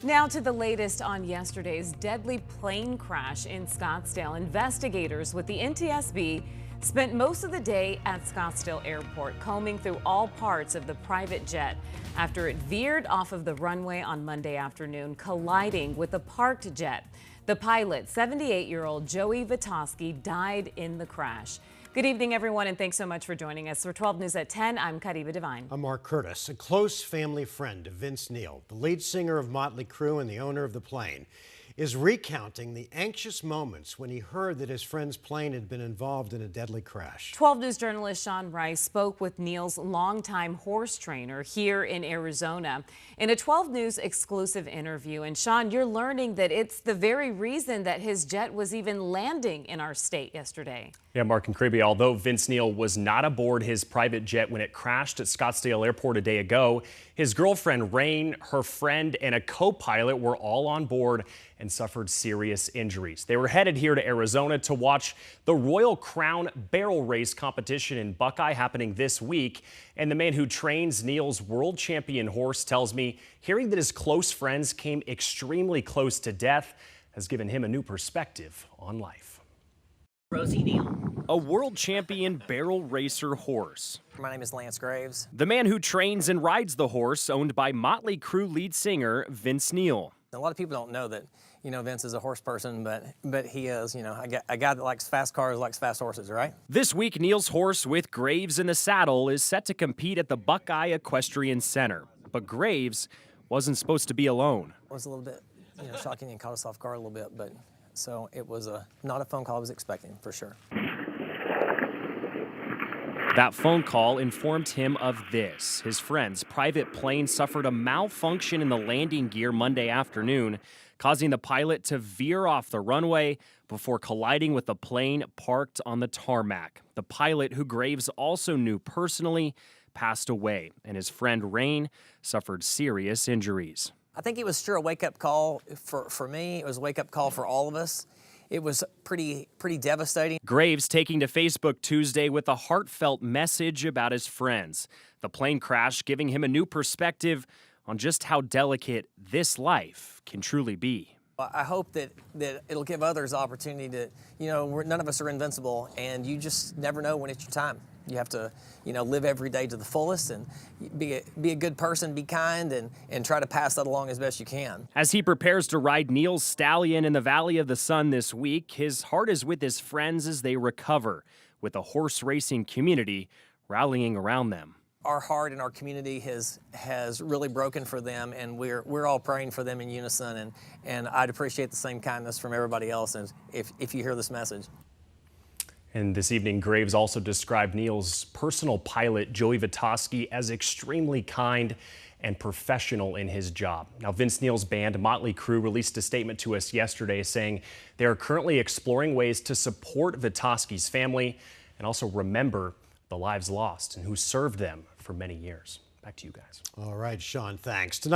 Now to the latest on yesterday's deadly plane crash in Scottsdale. Investigators with the NTSB spent most of the day at Scottsdale Airport combing through all parts of the private jet after it veered off of the runway on Monday afternoon, colliding with a parked jet. The pilot, 78-year-old Joey Vitosky, died in the crash. Good evening, everyone, and thanks so much for joining us. For 12 News at 10, I'm Kariba Devine. I'm Mark Curtis, a close family friend of Vince Neil, the lead singer of Motley Crue and the owner of the plane, is recounting the anxious moments when he heard that his friend's plane had been involved in a deadly crash. 12 News journalist Sean Rice spoke with Neil's longtime horse trainer here in Arizona in a 12 News exclusive interview. And Sean, you're learning that it's the very reason that his jet was even landing in our state yesterday. Yeah, Mark and Creepy, although Vince Neil was not aboard his private jet when it crashed at Scottsdale Airport a day ago, his girlfriend Rain, her friend, and a co-pilot were all on board and suffered serious injuries. They were headed here to Arizona to watch the Royal Crown barrel race competition in Buckeye happening this week. And the man who trains Neil's world champion horse tells me hearing that his close friends came extremely close to death has given him a new perspective on life. Rosie Neal. A world champion barrel racer horse. My name is Lance Graves. The man who trains and rides the horse, owned by Motley Crue lead singer Vince Neil. A lot of people don't know that, Vince is a horse person, but he is, a guy that likes fast cars, likes fast horses, right? This week, Neil's horse with Graves in the saddle is set to compete at the Buckeye Equestrian Center. But Graves wasn't supposed to be alone. It was a little bit, shocking and caught us off guard a little bit, but so it was not a phone call I was expecting, for sure. That phone call informed him of this. His friend's private plane suffered a malfunction in the landing gear Monday afternoon, causing the pilot to veer off the runway before colliding with the plane parked on the tarmac. The pilot, who Graves also knew personally, passed away, and his friend Rain suffered serious injuries. I think it was sure a wake-up call for me. It was a wake-up call for all of us. It was pretty devastating. Graves taking to Facebook Tuesday with a heartfelt message about his friends. The plane crash giving him a new perspective on just how delicate this life can truly be. I hope that it'll give others opportunity to, none of us are invincible, and you just never know when it's your time. You have to, live every day to the fullest and be a good person, be kind, and try to pass that along as best you can. As he prepares to ride Neil's stallion in the Valley of the Sun this week, his heart is with his friends as they recover, with the horse racing community rallying around them. Our heart and our community has really broken for them, and we're all praying for them in unison, and I'd appreciate the same kindness from everybody else and if you hear this message. And this evening, Graves also described Neil's personal pilot, Joey Vitosky, as extremely kind and professional in his job. Now, Vince Neil's band, Motley Crue, released a statement to us yesterday saying they are currently exploring ways to support Vitosky's family and also remember the lives lost and who served them for many years. Back to you guys. All right, Sean, thanks. Tonight